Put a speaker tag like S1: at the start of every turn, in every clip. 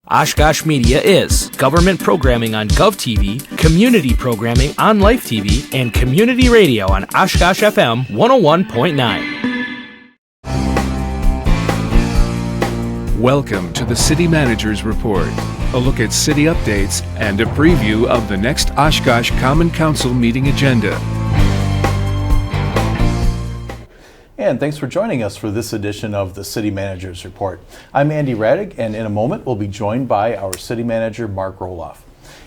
S1: Oshkosh Media is government programming on GovTV, community programming on Life TV, and community radio on Oshkosh FM 101.9.
S2: Welcome to the City Manager's Report, a look at city updates and a preview of the next Oshkosh Common Council meeting agenda.
S3: And thanks for joining us for this edition of the City Manager's Report. I'm Andy Radig, and in a moment we'll be joined by our City Manager, Mark Rohloff.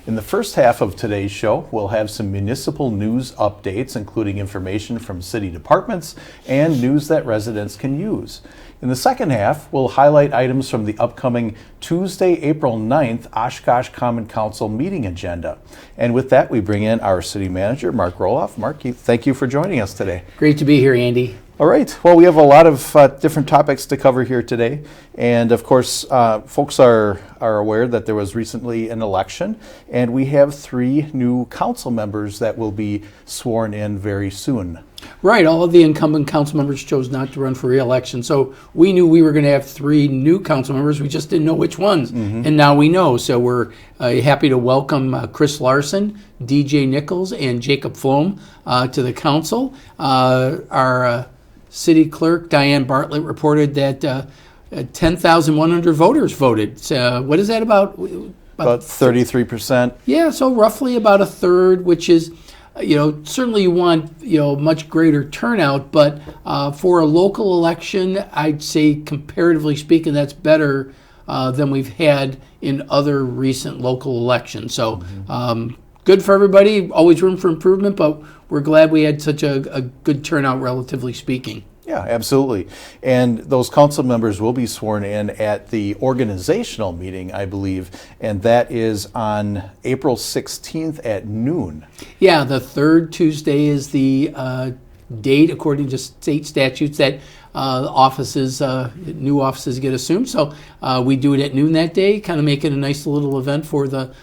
S3: In the first half of today's show, we'll have some municipal news updates, including information from city departments and news that residents can use. In the second half, we'll highlight items from the upcoming Tuesday, April 9th, Oshkosh Common Council meeting agenda. And with that, we bring in our City Manager, Mark Rohloff. Mark, thank you for joining us today.
S4: Great to be here, Andy.
S3: All right. Well, we have a lot of different topics to cover here today. And of course, folks are aware that there was recently an election, and we have 3 new council members that will be sworn in very soon.
S4: Right. All of the incumbent council members chose not to run for re-election. So we knew we were going to have 3 new council members. We just didn't know which ones. And now we know. So we're happy to welcome Chris Larson, DJ Nichols, and Jacob Floem to the council. Our City Clerk Diane Bartlett reported that 10,100 voters voted. So what is that about?
S3: About 33%.
S4: Yeah, so roughly about a third, which is, certainly you want, much greater turnout, but for a local election, I'd say comparatively speaking, that's better than we've had in other recent local elections. So good for everybody, always room for improvement, but we're glad we had such a good turnout, relatively speaking.
S3: Yeah, absolutely. And those council members will be sworn in at the organizational meeting, I believe, and that is on April 16th at noon. Yeah,
S4: the third Tuesday is the date, according to state statutes, that new offices get assumed. So we do it at noon that day, kind of make it a nice little event for the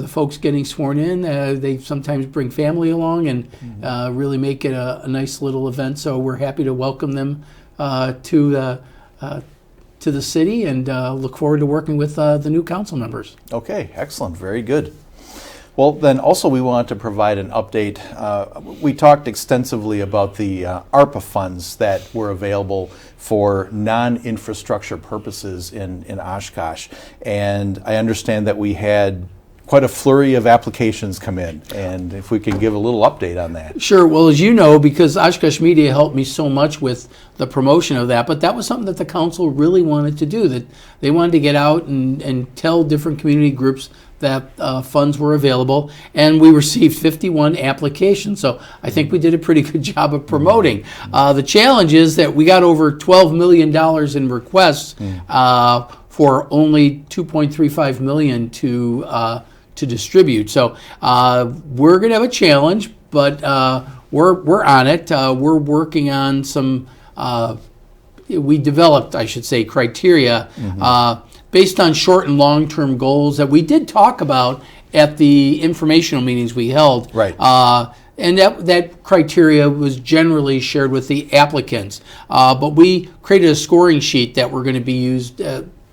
S4: folks getting sworn in. They sometimes bring family along and really make it a nice little event. So we're happy to welcome them to the city and look forward to working with the new council members.
S3: Okay, excellent. Very good. Well, then also we want to provide an update. We talked extensively about the ARPA funds that were available for non-infrastructure purposes in Oshkosh. And I understand that we had quite a flurry of applications come in, and if we can give a little update on that.
S4: Sure. Well, as you know, because Oshkosh Media helped me so much with the promotion of that, but that was something that the council really wanted to do, that they wanted to get out and tell different community groups that funds were available, and we received 51 applications. So I think we did a pretty good job of promoting. The challenge is that we got over $12 million in requests for only $2.35 million to distribute. So we're going to have a challenge, but we're on it. We're working on some. We developed, I should say, criteria based on short and long-term goals that we did talk about at the informational meetings we held.
S3: Right.
S4: And that criteria was generally shared with the applicants. But we created a scoring sheet that we're going to be used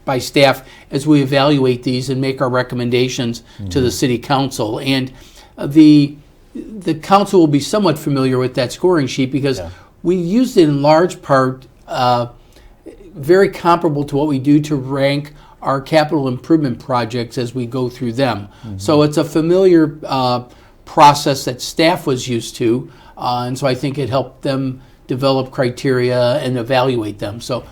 S4: by staff as we evaluate these and make our recommendations to the city council. And the council will be somewhat familiar with that scoring sheet because we used it in large part very comparable to what we do to rank our capital improvement projects as we go through them. So it's a familiar process that staff was used to, and so I think it helped them develop criteria and evaluate them. So,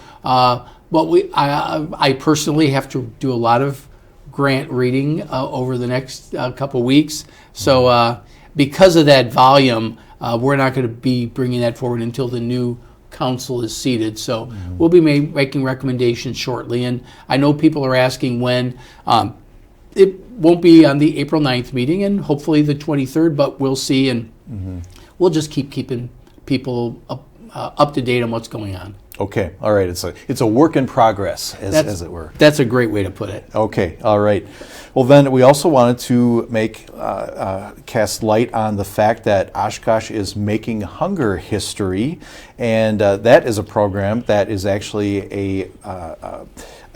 S4: but I personally have to do a lot of grant reading over the next couple weeks. So because of that volume, we're not going to be bringing that forward until the new council is seated. So we'll be making recommendations shortly. And I know people are asking when. It won't be on the April 9th meeting, and hopefully the 23rd, but we'll see. And we'll just keeping people up to date on what's going on.
S3: Okay, all right. It's a work in progress, as it were.
S4: That's a great way to put it.
S3: Okay, all right. Well, then we also wanted to cast light on the fact that Oshkosh is making hunger history, and that is a program that is actually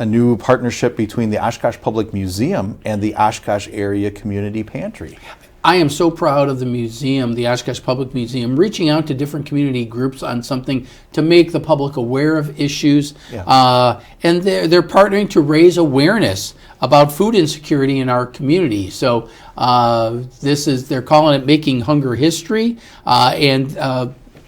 S3: a new partnership between the Oshkosh Public Museum and the Oshkosh Area Community Pantry.
S4: I am so proud of the museum, the Oshkosh Public Museum, reaching out to different community groups on something to make the public aware of issues. And they're partnering to raise awareness about food insecurity in our community. So they're calling it Making Hunger History. And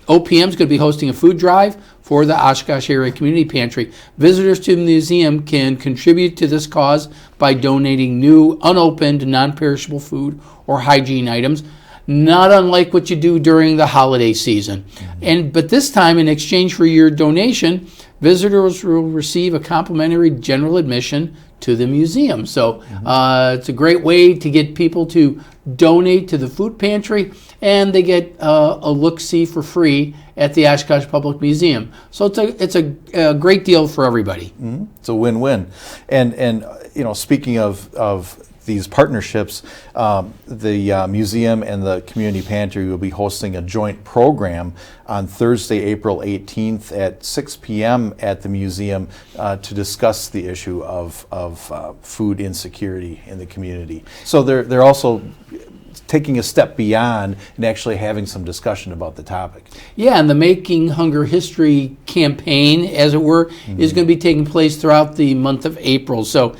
S4: OPM is going to be hosting a food drive for the Oshkosh Area Community Pantry. Visitors to the museum can contribute to this cause by donating new, unopened, non-perishable food or hygiene items, not unlike what you do during the holiday season. But this time, in exchange for your donation, visitors will receive a complimentary general admission to the museum. So it's a great way to get people to donate to the food pantry, and they get a look-see for free at the Oshkosh Public Museum. So it's a great deal for everybody.
S3: It's a win-win. And speaking of these partnerships, the museum and the community pantry will be hosting a joint program on Thursday, April 18th at 6 p.m. at the museum to discuss the issue of food insecurity in the community. So they're also taking a step beyond and actually having some discussion about the topic.
S4: Yeah, and the Making Hunger History campaign, as it were, is going to be taking place throughout the month of April. So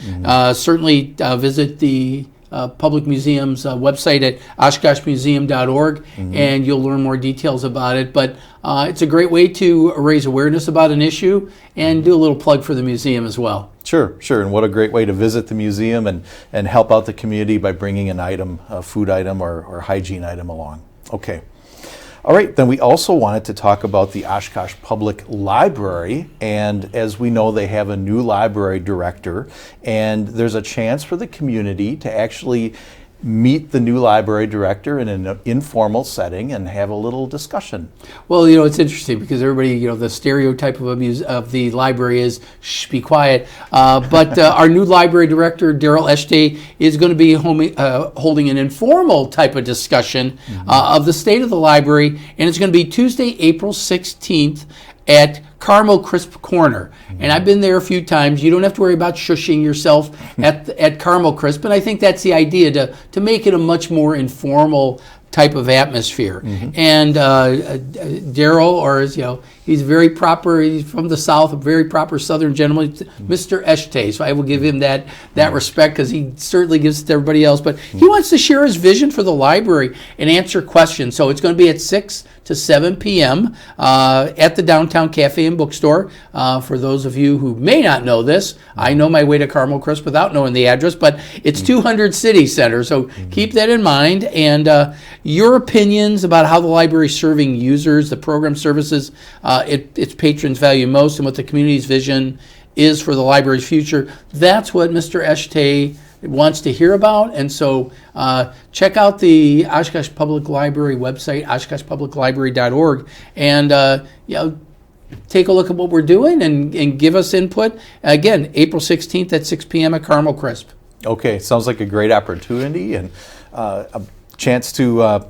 S4: certainly visit the Public Museum's website at oshkoshmuseum.org, and you'll learn more details about it. But it's a great way to raise awareness about an issue and do a little plug for the museum as well.
S3: Sure. And what a great way to visit the museum and help out the community by bringing an item, a food item or hygiene item along. Okay. All right, then we also wanted to talk about the Oshkosh Public Library, and as we know, they have a new library director, and there's a chance for the community to actually meet the new library director in an informal setting and have a little discussion.
S4: Well, it's interesting because everybody, the stereotype of the library is, shh, be quiet. But our new library director, Daryl Eshtay, is going to be holding an informal type of discussion of the state of the library, and it's going to be Tuesday, April 16th at Caramel Crisp Corner. And I've been there a few times. You don't have to worry about shushing yourself at Caramel Crisp, and I think that's the idea, to make it a much more informal type of atmosphere. And Daryl, he's very proper. He's from the South, a very proper Southern gentleman, Mr. Eshtay. So I will give him that respect because he certainly gives it to everybody else. But he wants to share his vision for the library and answer questions. So it's going to be at 6 to 7 p.m. At the Downtown Cafe and Bookstore. For those of you who may not know this, I know my way to Caramel Crisp without knowing the address, but it's 200 City Center. So keep that in mind. And your opinions about how the library is serving users, the program services its patrons value most, and what the community's vision is for the library's future. That's what Mr. Eshtay wants to hear about. And so check out the Oshkosh Public Library website, oshkoshpubliclibrary.org, and take a look at what we're doing and give us input. Again, April 16th at 6 p.m. at Caramel Crisp.
S3: Okay, sounds like a great opportunity and a chance to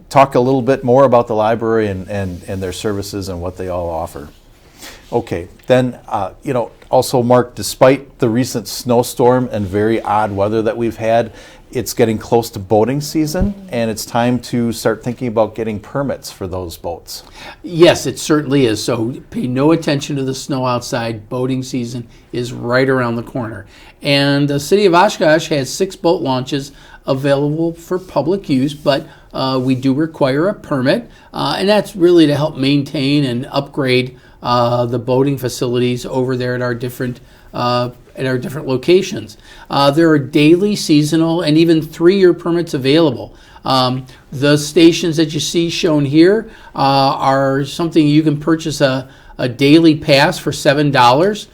S3: talk a little bit more about the library and their services and what they all offer. Okay, then, also, Mark, despite the recent snowstorm and very odd weather that we've had, it's getting close to boating season, and it's time to start thinking about getting permits for those boats.
S4: Yes, it certainly is. So pay no attention to the snow outside. Boating season is right around the corner. And the city of Oshkosh has 6 boat launches available for public use, but we do require a permit, and that's really to help maintain and upgrade the boating facilities over there at our different locations. There are daily, seasonal, and even 3-year permits available. The stations that you see shown here are something you can purchase a daily pass for $7.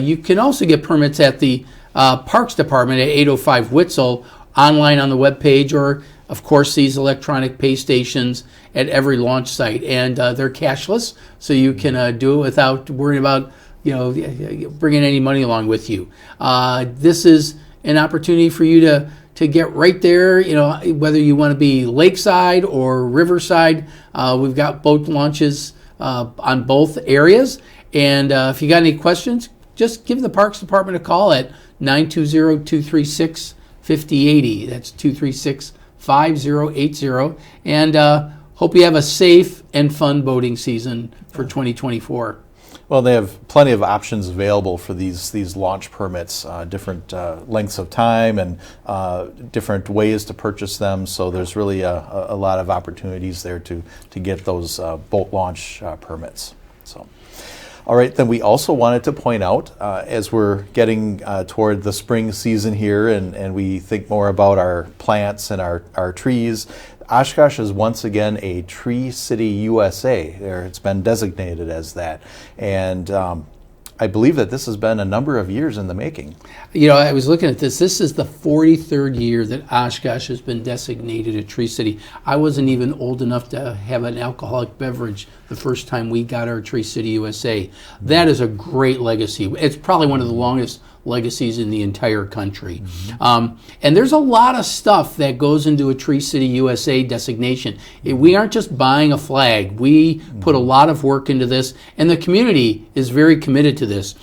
S4: You can also get permits at the Parks Department at 805 Witzel, online on the webpage, or of course these electronic pay stations at every launch site, and they're cashless, so you can do it without worrying about bringing any money along with you. This is an opportunity for you to get right there, whether you want to be lakeside or riverside. We've got boat launches on both areas, and if you got any questions, just give the Parks Department a call at 920-236-5080. That's 236-5080. And hope you have a safe and fun boating season for 2024.
S3: Well, they have plenty of options available for these launch permits, different lengths of time and different ways to purchase them. So there's really a lot of opportunities there to get those boat launch permits. So, all right, then we also wanted to point out, as we're getting toward the spring season here and we think more about our plants and our trees, Oshkosh is once again a Tree City USA. It's been designated as that. And I believe that this has been a number of years in the making.
S4: You know, I was looking at this. This is the 43rd year that Oshkosh has been designated a Tree City. I wasn't even old enough to have an alcoholic beverage the first time we got our Tree City USA. That is a great legacy. It's probably one of the longest legacies in the entire country. And there's a lot of stuff that goes into a Tree City USA designation. We aren't just buying a flag. We put a lot of work into this, and the community is very committed to this.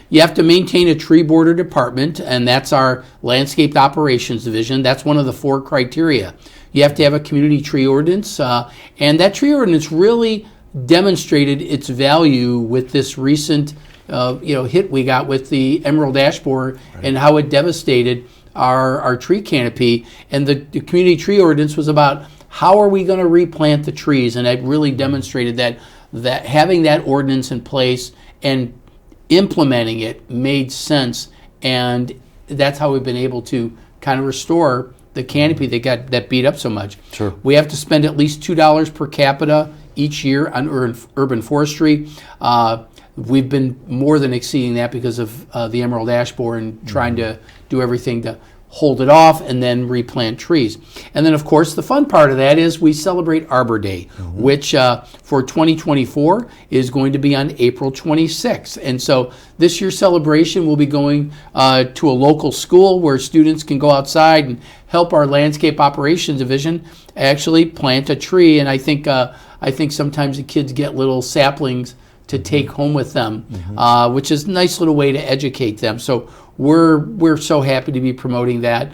S4: You have to maintain a tree border department, and that's our landscaped operations division. That's one of the 4 criteria. You have to have a community tree ordinance, and that tree ordinance really demonstrated its value with this recent hit we got with the emerald ash borer and how it devastated our tree canopy. And the community tree ordinance was about how are we going to replant the trees, and it really demonstrated that having that ordinance in place and implementing it made sense, and that's how we've been able to kind of restore the canopy that beat up so much.
S3: Sure.
S4: We have to spend at least $2 per capita each year on urban forestry. We've been more than exceeding that because of the emerald ash borer and trying to do everything to hold it off and then replant trees. And then, of course, the fun part of that is we celebrate Arbor Day, which for 2024 is going to be on April 26th. And so this year's celebration will be going to a local school where students can go outside and help our landscape operations division actually plant a tree. And I think sometimes the kids get little saplings to take home with them, which is a nice little way to educate them. So we're so happy to be promoting that.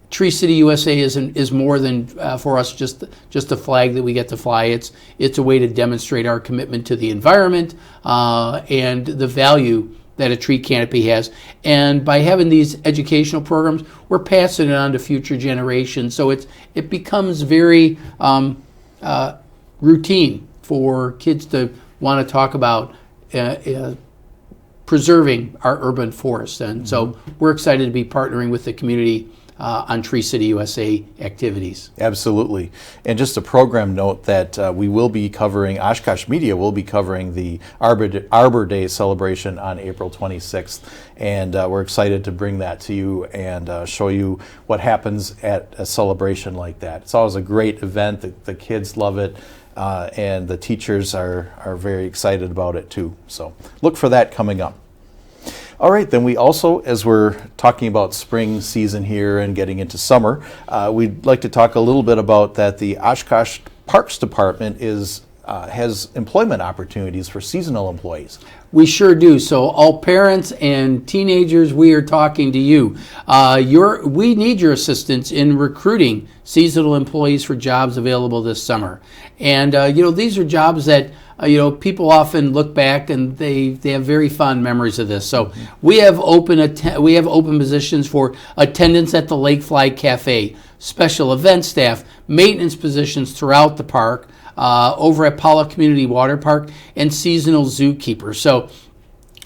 S4: Tree City USA is more than for us just a flag that we get to fly. It's a way to demonstrate our commitment to the environment and the value that a tree canopy has. And by having these educational programs, we're passing it on to future generations. So it becomes very routine for kids to want to talk about preserving our urban forests. And so we're excited to be partnering with the community on Tree City USA activities.
S3: Absolutely. And just a program note that we will be covering, Oshkosh Media will be covering the Arbor Day celebration on April 26th. And we're excited to bring that to you and show you what happens at a celebration like that. It's always a great event. The kids love it. And the teachers are very excited about it too. So look for that coming up. All right, then we also, as we're talking about spring season here and getting into summer, we'd like to talk a little bit about that the Oshkosh Parks Department has employment opportunities for seasonal employees.
S4: We sure do. So all parents and teenagers, we are talking to you. We need your assistance in recruiting seasonal employees for jobs available this summer. And these are jobs that people often look back and they have very fond memories of this. So we have open positions for attendance at the Lake Fly Cafe, special event staff, maintenance positions throughout the park, over at Paula Community Water Park, and seasonal zookeeper. So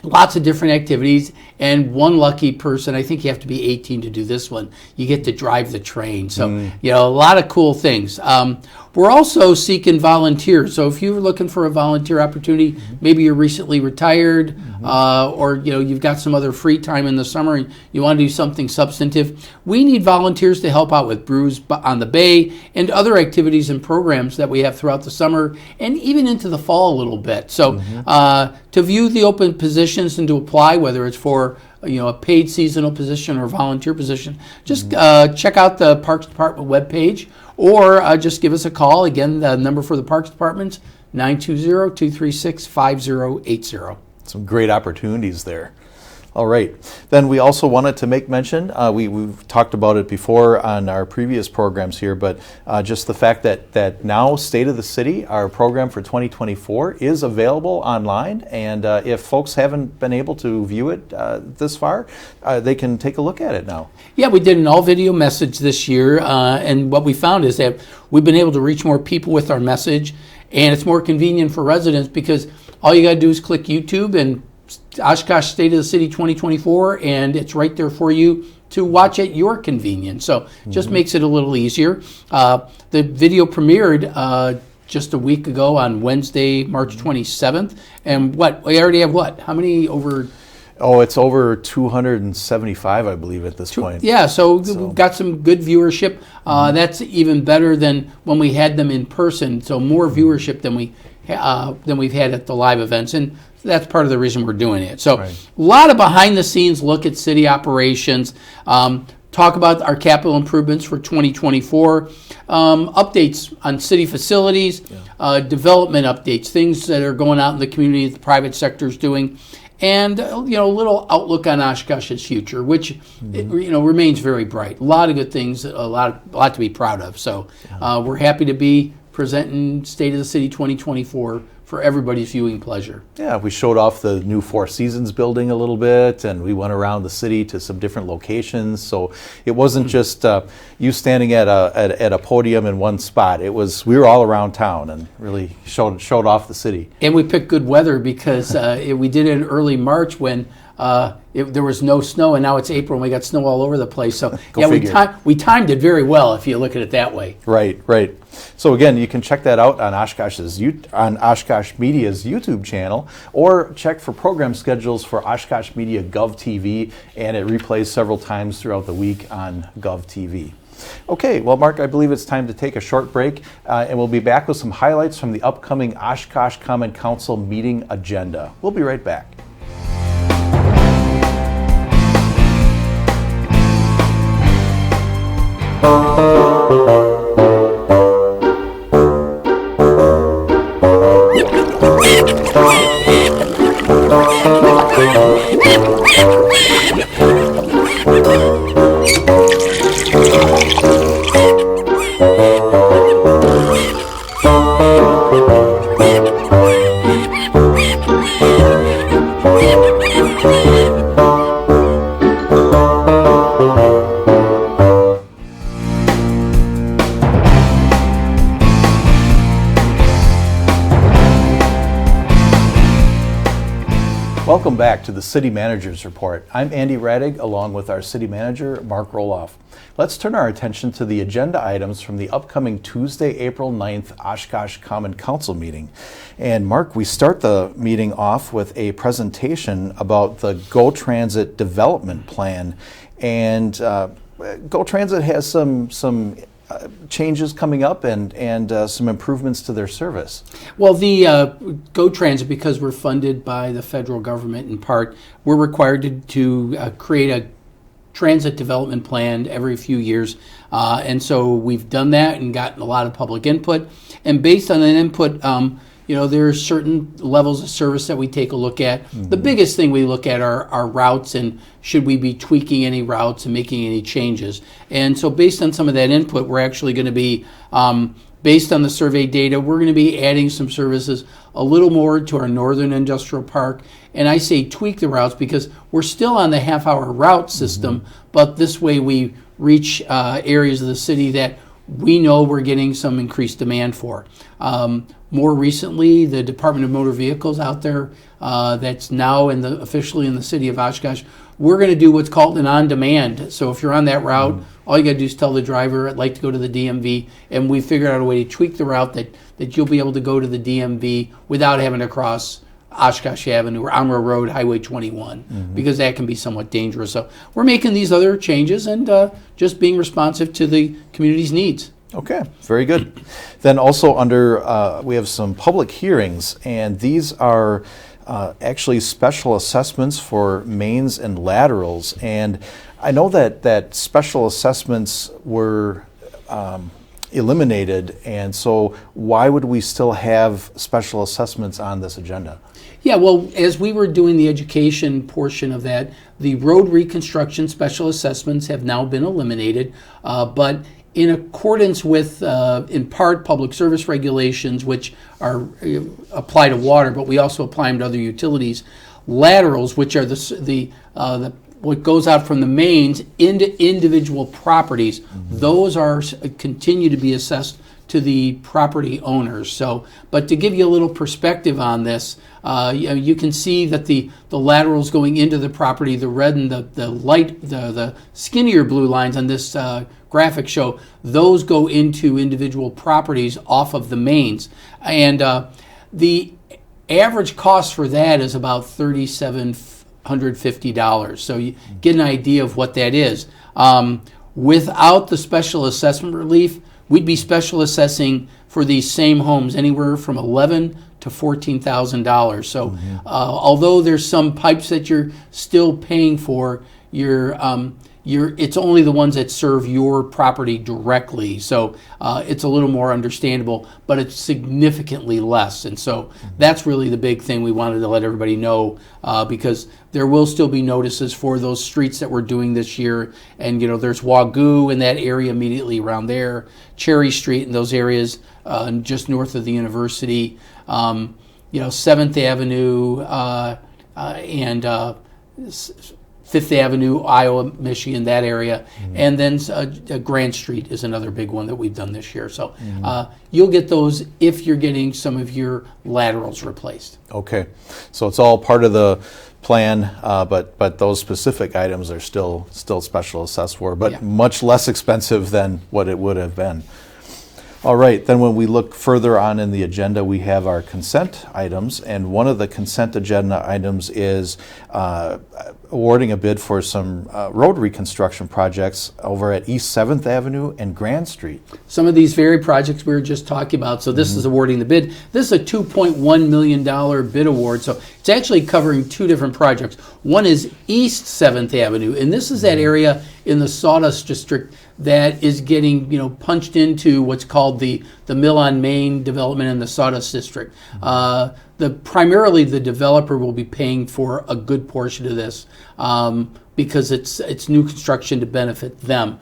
S4: lots of different activities, and one lucky person, I think you have to be 18 to do this one, you get to drive the train. So, a lot of cool things. We're also seeking volunteers. So if you're looking for a volunteer opportunity, maybe you're recently retired, or you've got some other free time in the summer and you want to do something substantive, we need volunteers to help out with Brews on the Bay and other activities and programs that we have throughout the summer and even into the fall a little bit. So to view the open positions and to apply, whether it's for a paid seasonal position or volunteer position, just check out the Parks Department webpage, or just give us a call. Again, the number for the Parks Department, 920-236-5080.
S3: Some great opportunities there. All right. Then we also wanted to make mention, we've talked about it before on our previous programs here, but just the fact that now State of the City, our program for 2024, is available online. And if folks haven't been able to view it this far, they can take a look at it now.
S4: Yeah, we did an all-video message this year, and what we found is that we've been able to reach more people with our message, and it's more convenient for residents because all you got to do is click YouTube and Oshkosh State of the City 2024, and it's right there for you to watch at your convenience. So just makes it a little easier. The video premiered just a week ago on Wednesday, March 27th. And we already have how many over?
S3: Oh, it's over 275, I believe, at this point.
S4: Yeah, so we've got some good viewership. That's even better than when we had them in person. So more viewership than we've had at the live events, and that's part of the reason we're doing it. So a lot of behind-the-scenes look at city operations, talk about our capital improvements for 2024, updates on city facilities, development updates, things that are going out in the community that the private sector is doing, and a little outlook on Oshkosh's future, which remains very bright. A lot of good things, a lot to be proud of. So we're happy to be presenting State of the City 2024 for everybody's viewing pleasure.
S3: Yeah, we showed off the new Four Seasons building a little bit, and we went around the city to some different locations. So it wasn't just you standing at a podium in one spot. It was we were all around town and really showed off the city.
S4: And we picked good weather because we did it in early March when there was no snow, and now it's April and we got snow all over the place. So we timed it very well if you look at it that way.
S3: Right. So again, you can check that out on Oshkosh Media's YouTube channel, or check for program schedules for Oshkosh Media GovTV, and it replays several times throughout the week on GovTV. Okay, well, Mark, I believe it's time to take a short break, and we'll be back with some highlights from the upcoming Oshkosh Common Council meeting agenda. We'll be right back. Welcome back to the City Manager's Report. I'm Andy Radig, along with our City Manager, Mark Rohloff. Let's turn our attention to the agenda items from the upcoming Tuesday, April 9th Oshkosh Common Council meeting. And Mark, we start the meeting off with a presentation about the GO Transit Development Plan. And GO Transit has some changes coming up and some improvements to their service.
S4: Well, the GO Transit, because we're funded by the federal government in part, we're required to create a transit development plan every few years. And so we've done that and gotten a lot of public input. And based on that input, there are certain levels of service that we take a look at. Mm-hmm. The biggest thing we look at are routes, and should we be tweaking any routes and making any changes. And so based on some of that input, we're actually going to be, based on the survey data, we're going to be adding some services a little more to our northern industrial park. And I say tweak the routes because we're still on the half-hour route system, but this way we reach areas of the city that we know we're getting some increased demand for. More recently, the Department of Motor Vehicles out there that's now officially in the city of Oshkosh, we're going to do what's called an on-demand. So if you're on that route, all you got to do is tell the driver, I'd like to go to the DMV, and we figured out a way to tweak the route that you'll be able to go to the DMV without having to cross Oshkosh Avenue or Amro Road, Highway 21, because that can be somewhat dangerous. So we're making these other changes and just being responsive to the community's needs.
S3: Okay, very good. Then also we have some public hearings, and these are actually special assessments for mains and laterals. And I know that special assessments were eliminated, and so why would we still have special assessments on this agenda?
S4: Yeah, well, as we were doing the education portion of that, the road reconstruction special assessments have now been eliminated, but in accordance with, in part, public service regulations, which are apply to water, but we also apply them to other utilities, laterals, which are the what goes out from the mains into individual properties, those are continue to be assessed to the property owners. So, but to give you a little perspective on this, you can see that the laterals going into the property, the red and the skinnier blue lines on this graphic show, those go into individual properties off of the mains. And the average cost for that is about $3,750. So you get an idea of what that is. Without the special assessment relief, we'd be special assessing for these same homes anywhere from $11,000 to $14,000. So although there's some pipes that you're still paying for, it's only the ones that serve your property directly. So it's a little more understandable, but it's significantly less. And so that's really the big thing we wanted to let everybody know, because there will still be notices for those streets that we're doing this year. And, there's Wagoo in that area immediately around there, Cherry Street in those areas just north of the university, 7th Avenue and Fifth Avenue, Iowa, Michigan, that area. And then Grand Street is another big one that we've done this year. So you'll get those if you're getting some of your laterals replaced.
S3: Okay, so it's all part of the plan, but those specific items are still special assessed for, but much less expensive than what it would have been. All right, then when we look further on in the agenda, we have our consent items, and one of the consent agenda items is awarding a bid for some road reconstruction projects over at East 7th Avenue and Grand Street.
S4: Some of these very projects we were just talking about, so this is awarding the bid. This is a $2.1 million bid award, so it's actually covering two different projects. One is East 7th Avenue, and this is that area in the Sawdust District that is getting punched into what's called the Mill on Main development in the Sawdust District. Primarily the developer will be paying for a good portion of this because it's new construction to benefit them.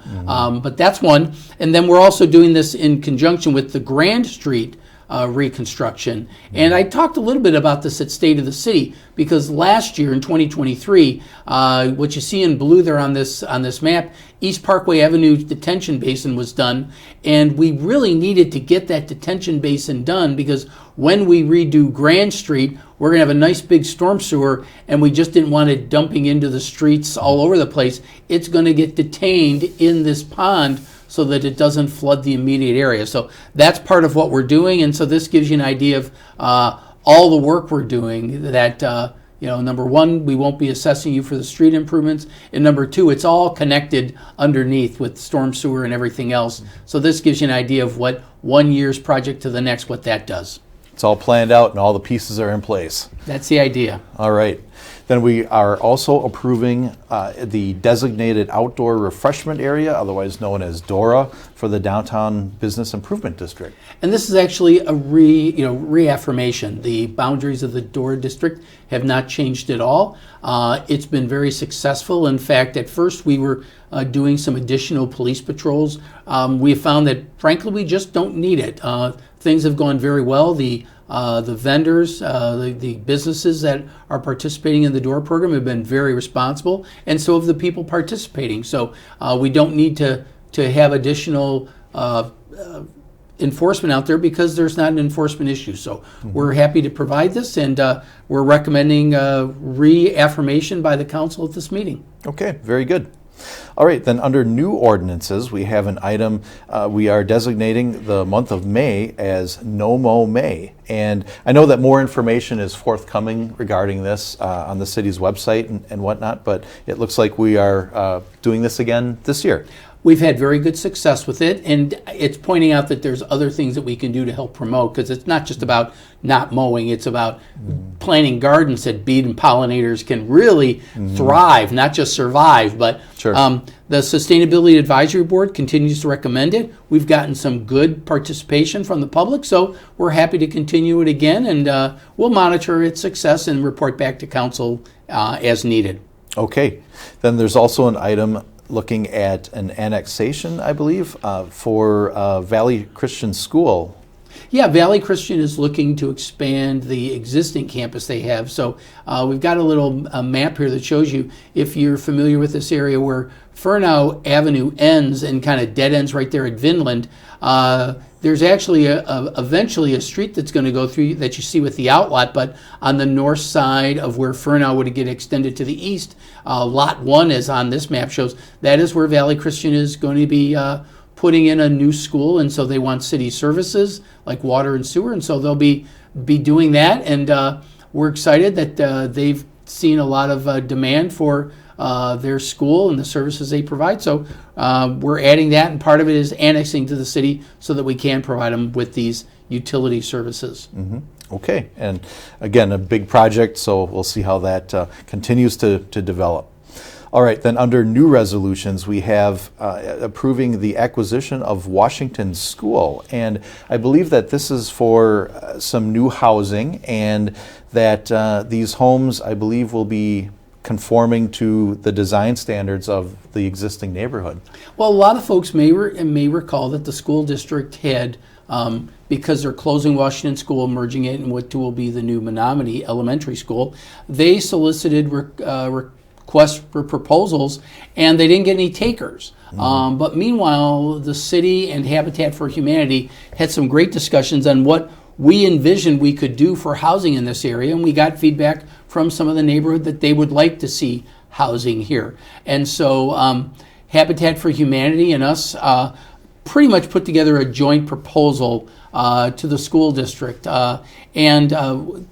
S4: But that's one. And then we're also doing this in conjunction with the Grand Street reconstruction. And I talked a little bit about this at State of the City because last year in 2023, what you see in blue there on this map, East Parkway Avenue detention basin was done, and we really needed to get that detention basin done because when we redo Grand Street, we're going to have a nice big storm sewer, and we just didn't want it dumping into the streets all over the place. It's going to get detained in this pond so that it doesn't flood the immediate area. So that's part of what we're doing, and so this gives you an idea of all the work we're doing that, number one, we won't be assessing you for the street improvements, and number two, it's all connected underneath with storm sewer and everything else. So this gives you an idea of what 1 year's project to the next, what that does.
S3: It's all planned out and all the pieces are in place.
S4: That's the idea.
S3: All right. Then we are also approving the designated outdoor refreshment area, otherwise known as DORA, for the Downtown Business Improvement District.
S4: And this is actually a reaffirmation. The boundaries of the DORA district have not changed at all. It's been very successful. In fact, at first we were doing some additional police patrols. We found that, frankly, we just don't need it. Things have gone very well. The vendors, the businesses that are participating in the DOOR program have been very responsible, and so have the people participating. So we don't need to have additional enforcement out there because there's not an enforcement issue. So we're happy to provide this, and we're recommending reaffirmation by the council at this meeting.
S3: Okay, very good. All right, then under new ordinances, we have an item, we are designating the month of May as No Mow May. And I know that more information is forthcoming regarding this on the city's website and whatnot, but it looks like we are doing this again this year.
S4: we've had very good success with it, and it's pointing out that there's other things that we can do to help promote, because it's not just about not mowing, it's about planting gardens that bees and pollinators can really thrive, not just survive. But
S3: Sure.
S4: The Sustainability Advisory Board continues to recommend it. We've gotten some good participation from the public, so we're happy to continue it again, and we'll monitor its success and report back to council as needed.
S3: Okay. Then there's also an item looking at an annexation, I believe, for Valley Christian School.
S4: Yeah, Valley Christian is looking to expand the existing campus they have. So we've got a little map here that shows you, if you're familiar with this area where Furnow Avenue ends and kind of dead ends right there at Vinland, there's actually eventually a street that's going to go through that you see with the outlet, but on the north side of where Furnow would get extended to the east, Lot 1, as on this map shows, that is where Valley Christian is going to be putting in a new school, and so they want city services like water and sewer, and so they'll be doing that, and we're excited that they've seen a lot of demand for their school and the services they provide. So we're adding that, and part of it is annexing to the city so that we can provide them with these utility services.
S3: Okay, and again, a big project, so we'll see how that continues to develop. All right, then under new resolutions, we have approving the acquisition of Washington School. And I believe that this is for some new housing, and that these homes, I believe, will be conforming to the design standards of the existing neighborhood.
S4: Well, a lot of folks may recall that the school district had, because they're closing Washington School, merging it in what will be the new Menominee Elementary School, they solicited requests for proposals, and they didn't get any takers. But meanwhile, the city and Habitat for Humanity had some great discussions on what we envisioned we could do for housing in this area, and we got feedback from some of the neighborhood that they would like to see housing here. And so Habitat for Humanity and us pretty much put together a joint proposal to the school district, and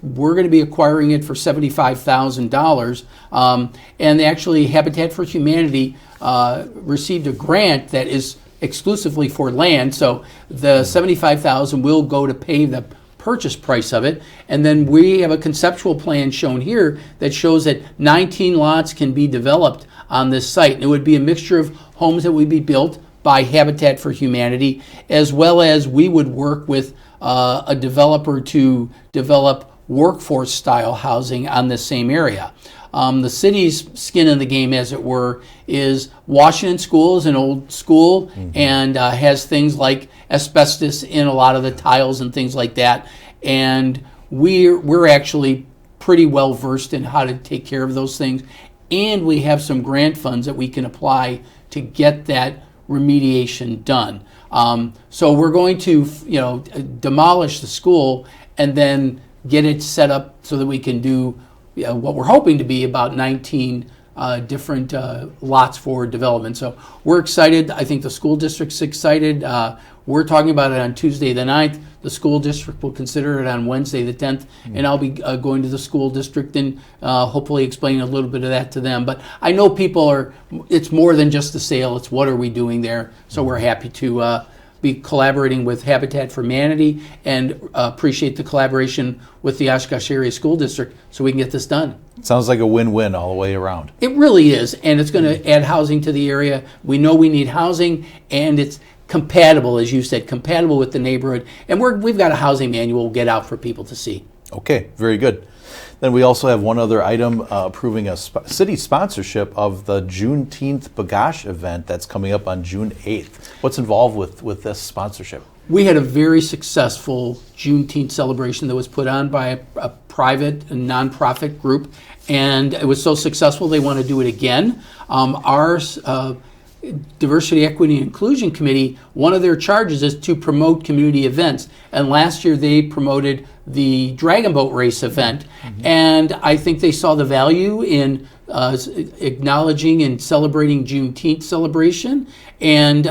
S4: we're going to be acquiring it for $75,000. And actually, Habitat for Humanity received a grant that is exclusively for land, so the $75,000 will go to pay the purchase price of it. And then we have a conceptual plan shown here that shows that 19 lots can be developed on this site. And it would be a mixture of homes that would be built by Habitat for Humanity, as well as we would work with a developer to develop workforce-style housing on this same area. The city's skin in the game, as it were, is Washington School is an old school and has things like asbestos in a lot of the tiles and things like that. And we're actually pretty well versed in how to take care of those things. And we have some grant funds that we can apply to get that remediation done. So we're going to, demolish the school and then get it set up so that we can do what we're hoping to be about 19 different lots for development. So we're excited. I think the school district's excited. We're talking about it on Tuesday the 9th. The school district will consider it on Wednesday the 10th, and I'll be going to the school district and hopefully explaining a little bit of that to them. But I know it's more than just the sale, it's what are we doing there. So we're happy to be collaborating with Habitat for Humanity and appreciate the collaboration with the Oshkosh Area School District so we can get this done.
S3: Sounds like a win-win all the way around.
S4: It really is, and it's going to add housing to the area. We know we need housing, and it's compatible, as you said, compatible with the neighborhood. And we've got a housing manual we'll get out for people to see.
S3: Okay, very good. Then we also have one other item approving a city sponsorship of the Juneteenth Bagash event that's coming up on June 8th. What's involved with this sponsorship?
S4: We had a very successful Juneteenth celebration that was put on by a private and nonprofit group, and it was so successful they want to do it again. Our Diversity, Equity, and Inclusion Committee, one of their charges is to promote community events. And last year they promoted the Dragon Boat Race event. And I think they saw the value in acknowledging and celebrating Juneteenth celebration. And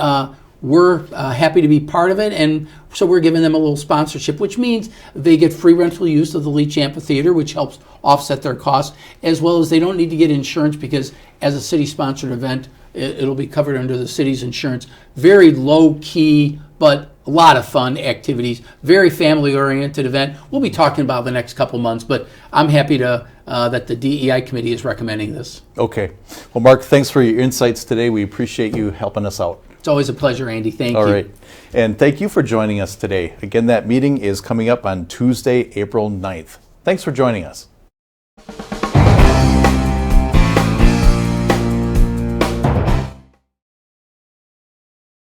S4: we're happy to be part of it, and so we're giving them a little sponsorship, which means they get free rental use of the Leach Amphitheater, which helps offset their costs, as well as they don't need to get insurance because as a city-sponsored event, it'll be covered under the city's insurance. Very low-key, but a lot of fun activities. Very family-oriented event. We'll be talking about the next couple months, but I'm happy to that the DEI committee is recommending this.
S3: Okay. Well, Mark, thanks for your insights today. We appreciate you helping us out.
S4: It's always a pleasure, Andy. Thank you.
S3: All right. And thank you for joining us today. Again, that meeting is coming up on Tuesday, April 9th. Thanks for joining us.